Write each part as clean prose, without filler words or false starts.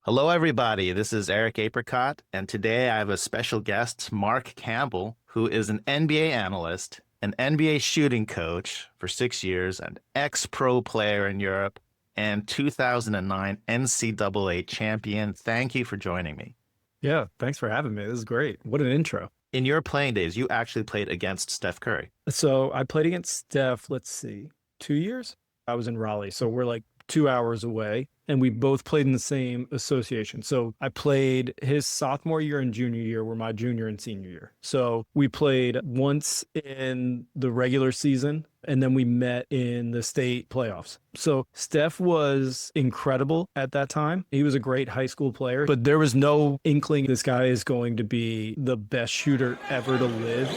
Hello, everybody. This is Eric Apricot, and today I have a special guest, Marc Campbell, who is an NBA analyst, an NBA shooting coach for 6 years, an ex-pro player in Europe, and 2009 NCAA champion. Thank you for joining me. Yeah, thanks for having me. This is great. What an intro. In your playing days, you actually played against Steph Curry. So I played against Steph, let's see, 2 years? I was in Raleigh, so we're like 2 hours away, and we both played in the same association. So I played his sophomore year and junior year were my junior and senior year. So we played once in the regular season, and then we met in the state playoffs. So Steph was incredible at that time. He was a great high school player, but there was no inkling this guy is going to be the best shooter ever to live.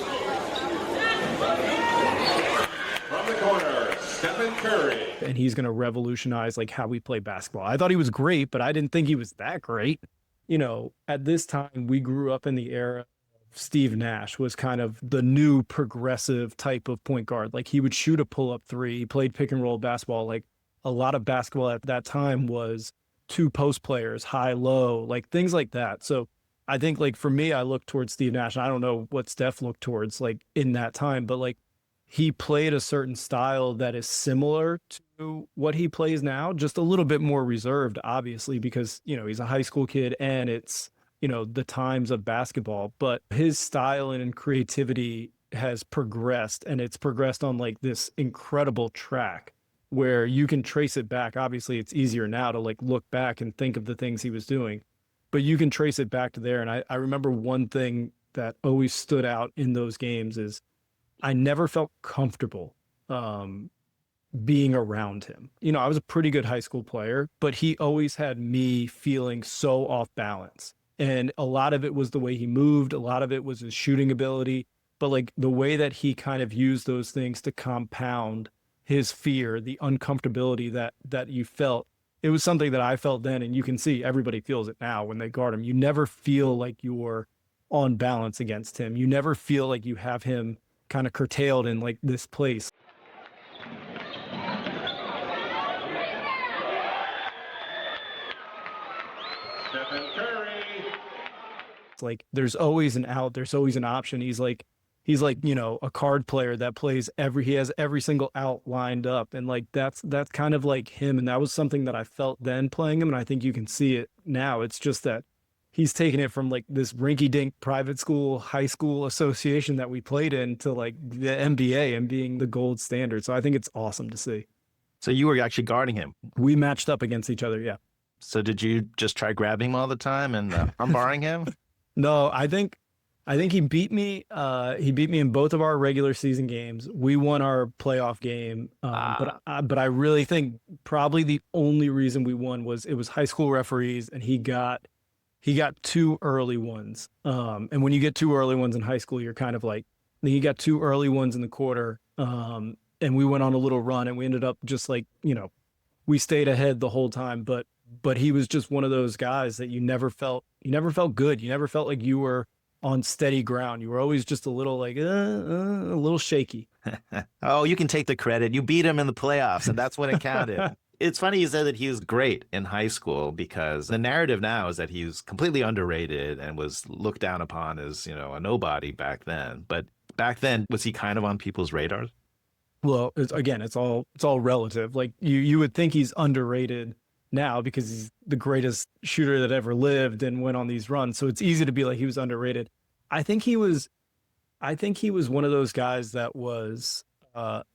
From the corner, Steph Curry. And he's going to revolutionize like how we play basketball. I thought he was great, but I didn't think he was that great. At this time, we grew up in the era of Steve Nash was kind of the new progressive type of point guard. Like he would shoot a pull-up three, he played pick and roll basketball. Like a lot of basketball at that time was two post players, high, low, like things like that. So I think like for me, I look towards Steve Nash. I don't know what Steph looked towards like in that time, but like he played a certain style that is similar to what he plays now, just a little bit more reserved, obviously, because, he's a high school kid and it's, the times of basketball. But his style and creativity has progressed, and it's progressed on like this incredible track where you can trace it back. Obviously, it's easier now to like look back and think of the things he was doing, but you can trace it back to there. And I remember one thing that always stood out in those games is I never felt comfortable being around him. I was a pretty good high school player, but he always had me feeling so off balance. And a lot of it was the way he moved. A lot of it was his shooting ability, but like the way that he kind of used those things to compound his fear, the uncomfortability that you felt. It was something that I felt then, and you can see everybody feels it now when they guard him. You never feel like you're on balance against him. You never feel like you have him kind of curtailed in like this place. Stephen Curry. It's like there's always an out, there's always an option. He's like a card player that plays he has every single out lined up, and like that's kind of like him. And that was something that I felt then playing him, and I think you can see it now. It's just that he's taken it from like this rinky-dink private school, high school association that we played in to like the NBA and being the gold standard. So I think it's awesome to see. So you were actually guarding him. We matched up against each other. Yeah. So did you just try grabbing him all the time and armbarring him? No, I think he beat me. He beat me in both of our regular season games. We won our playoff game. But I really think probably the only reason we won was it was high school referees, and he got two early ones. And when you get two early ones in high school, you're kind of like, he got two early ones in the quarter. And we went on a little run, and we ended up just like, we stayed ahead the whole time. But he was just one of those guys that you never felt good. You never felt like you were on steady ground. You were always just a little like, a little shaky. Oh, you can take the credit. You beat him in the playoffs, and that's when it counted. It's funny you said that he was great in high school, because the narrative now is that he's completely underrated and was looked down upon as, a nobody back then. But back then, was he kind of on people's radars? Well, it's all relative. Like you would think he's underrated now because he's the greatest shooter that ever lived and went on these runs. So it's easy to be like he was underrated. I think he was one of those guys that was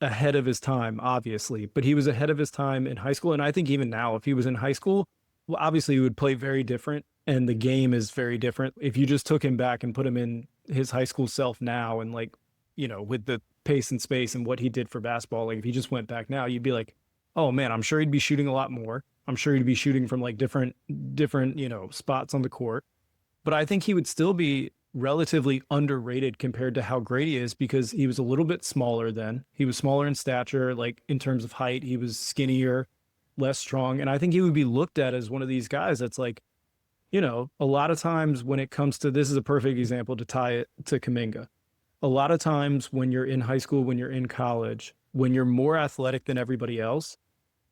ahead of his time, obviously, but he was ahead of his time in high school. And I think even now, if he was in high school, well, obviously he would play very different, and the game is very different. If you just took him back and put him in his high school self now, and like, with the pace and space and what he did for basketball, like if he just went back now, you'd be like, oh man, I'm sure he'd be shooting a lot more. I'm sure he'd be shooting from like different, spots on the court. But I think he would still be relatively underrated compared to how great he is, because he was a little bit smaller then. He was smaller in stature, like in terms of height. He was skinnier, less strong. And I think he would be looked at as one of these guys that's like, a lot of times when it comes to, this is a perfect example to tie it to Kuminga. A lot of times when you're in high school, when you're in college, when you're more athletic than everybody else,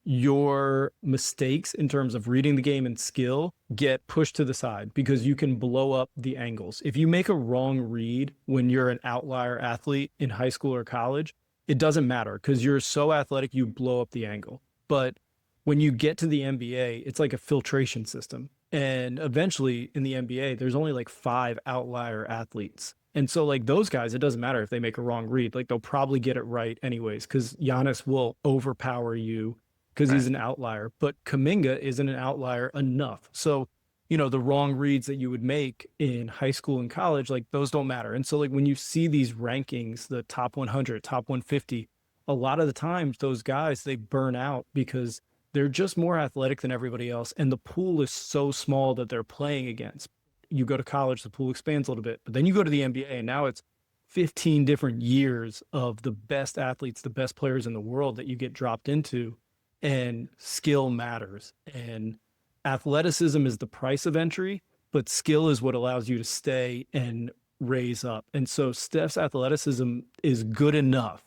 your mistakes in terms of reading the game and skill get pushed to the side because you can blow up the angles. If you make a wrong read when you're an outlier athlete in high school or college, it doesn't matter because you're so athletic, you blow up the angle. But when you get to the NBA, it's like a filtration system. And eventually in the NBA, there's only like 5 outlier athletes. And so like those guys, it doesn't matter if they make a wrong read. Like they'll probably get it right anyways because Giannis will overpower you because he's an outlier. But Kuminga isn't an outlier enough. So, the wrong reads that you would make in high school and college, like those don't matter. And so like when you see these rankings, the top 100, top 150, a lot of the times those guys, they burn out because they're just more athletic than everybody else. And the pool is so small that they're playing against. You go to college, the pool expands a little bit, but then you go to the NBA and now it's 15 different years of the best athletes, the best players in the world that you get dropped into, and skill matters. And athleticism is the price of entry, but skill is what allows you to stay and raise up. And so Steph's athleticism is good enough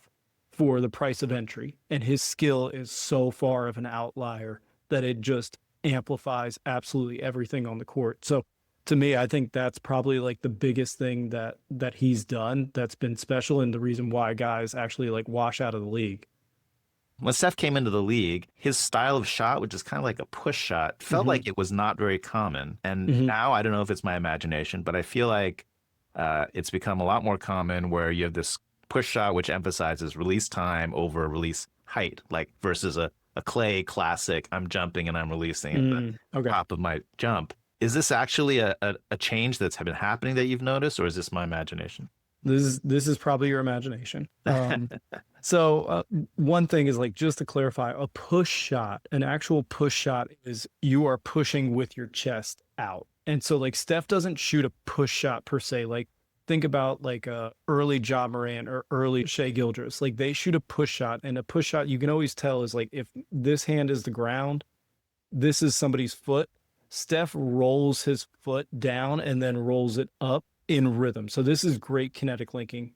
for the price of entry, and his skill is so far of an outlier that it just amplifies absolutely everything on the court. So to me, I think that's probably like the biggest thing that he's done that's been special, and the reason why guys actually like wash out of the league. When Steph came into the league, his style of shot, which is kind of like a push shot, felt like it was not very common. And now, I don't know if it's my imagination, but I feel like it's become a lot more common where you have this push shot, which emphasizes release time over release height, like versus a Clay classic, I'm jumping and I'm releasing at the top of my jump. Is this actually a change that's been happening that you've noticed, or is this my imagination? This is probably your imagination. So one thing is like, just to clarify, a push shot, an actual push shot is you are pushing with your chest out. And so like Steph doesn't shoot a push shot per se. Like think about like a early Ja Morant or early Shai Gilgeous. Like they shoot a push shot, and a push shot you can always tell is like if this hand is the ground, this is somebody's foot. Steph rolls his foot down and then rolls it up in rhythm. So this is great kinetic linking.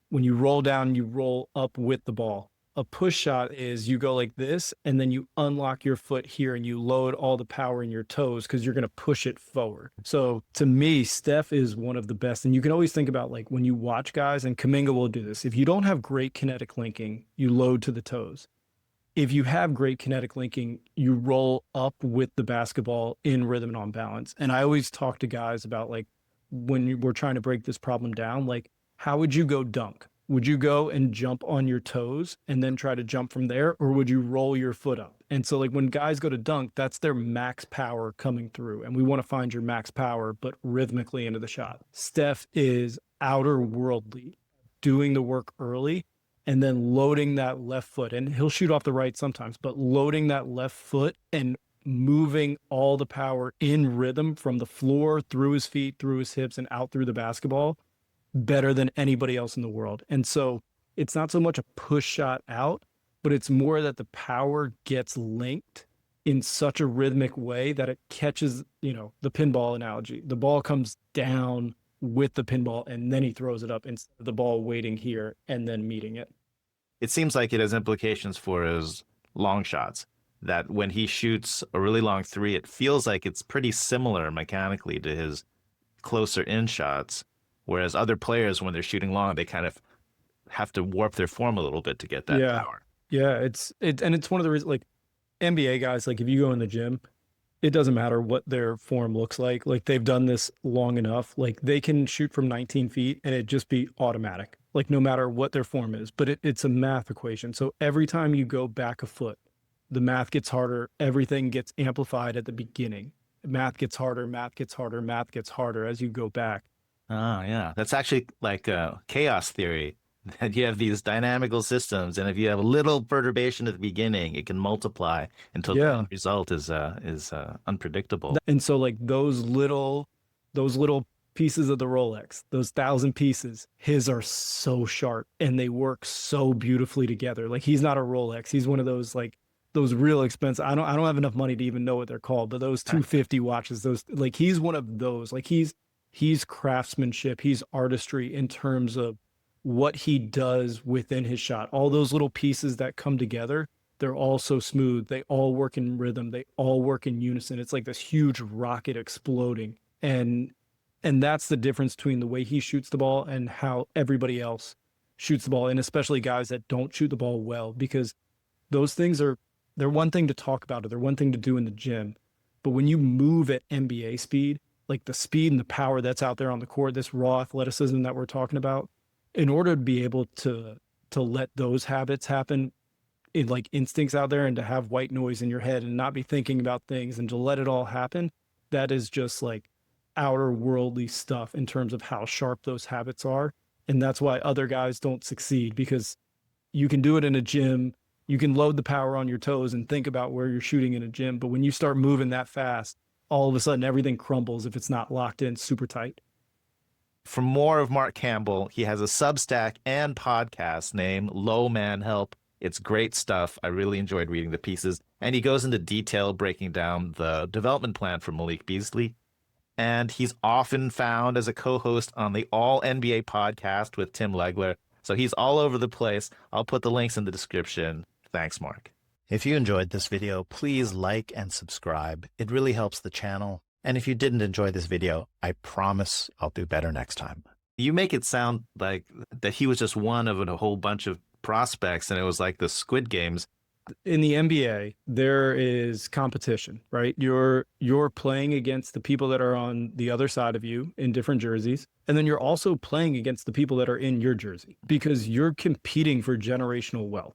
When you roll down, you roll up with the ball. A push shot is you go like this, and then you unlock your foot here and you load all the power in your toes because you're going to push it forward. So to me, Steph is one of the best. And you can always think about like when you watch guys, and Kuminga will do this. If you don't have great kinetic linking, you load to the toes. If you have great kinetic linking, you roll up with the basketball in rhythm and on balance. And I always talk to guys about like when we're trying to break this problem down, like how would you go dunk? Would you go and jump on your toes and then try to jump from there? Or would you roll your foot up? And so like when guys go to dunk, that's their max power coming through. And we want to find your max power, but rhythmically into the shot. Steph is outer worldly, doing the work early and then loading that left foot. And he'll shoot off the right sometimes, but loading that left foot and moving all the power in rhythm from the floor through his feet, through his hips, and out through the basketball better than anybody else in the world. And so it's not so much a push shot out, but it's more that the power gets linked in such a rhythmic way that it catches, the pinball analogy. The ball comes down with the pinball and then he throws it up instead of the ball waiting here and then meeting it. It seems like it has implications for his long shots, that when he shoots a really long three, it feels like it's pretty similar mechanically to his closer in shots. Whereas other players, when they're shooting long, they kind of have to warp their form a little bit to get that power. Yeah, it's one of the reasons, like NBA guys, like if you go in the gym, it doesn't matter what their form looks like. Like they've done this long enough, like they can shoot from 19 feet and it just be automatic, like no matter what their form is. But it's a math equation. So every time you go back a foot, the math gets harder. Everything gets amplified at the beginning. Math gets harder, math gets harder, math gets harder as you go back. Oh, yeah. That's actually like chaos theory, that you have these dynamical systems, and if you have a little perturbation at the beginning, it can multiply until the end result is unpredictable. And so like those little pieces of the Rolex, those 1,000 pieces, his are so sharp and they work so beautifully together. Like he's not a Rolex. He's one of those like those real expensive. I don't have enough money to even know what they're called, but those 250 watches, those like he's one of those. Like he's craftsmanship, he's artistry in terms of what he does within his shot. All those little pieces that come together They're all so smooth. They all work in rhythm. They all work in unison. It's like this huge rocket exploding. And that's the difference between the way he shoots the ball and how everybody else shoots the ball, and especially guys that don't shoot the ball well, because those things they're one thing to talk about, or they're one thing to do in the gym. But when you move at NBA speed, like the speed and the power that's out there on the court, this raw athleticism that we're talking about, in order to be able to let those habits happen, in like instincts out there, and to have white noise in your head and not be thinking about things and to let it all happen, that is just like outer worldly stuff in terms of how sharp those habits are. And that's why other guys don't succeed, because you can do it in a gym. You can load the power on your toes and think about where you're shooting in a gym. But when you start moving that fast, all of a sudden everything crumbles if it's not locked in super tight. For more of Marc Campbell, he has a Substack and podcast named Low Man Help. It's great stuff. I really enjoyed reading the pieces. And he goes into detail breaking down the development plan for Malik Beasley. And he's often found as a co-host on the All NBA podcast with Tim Legler. So he's all over the place. I'll put the links in the description. Thanks, Mark. If you enjoyed this video, please like and subscribe. It really helps the channel. And if you didn't enjoy this video, I promise I'll do better next time. You make it sound like that he was just one of a whole bunch of prospects, and it was like the Squid Games. In the NBA, there is competition, right? You're playing against the people that are on the other side of you in different jerseys. And then you're also playing against the people that are in your jersey, because you're competing for generational wealth.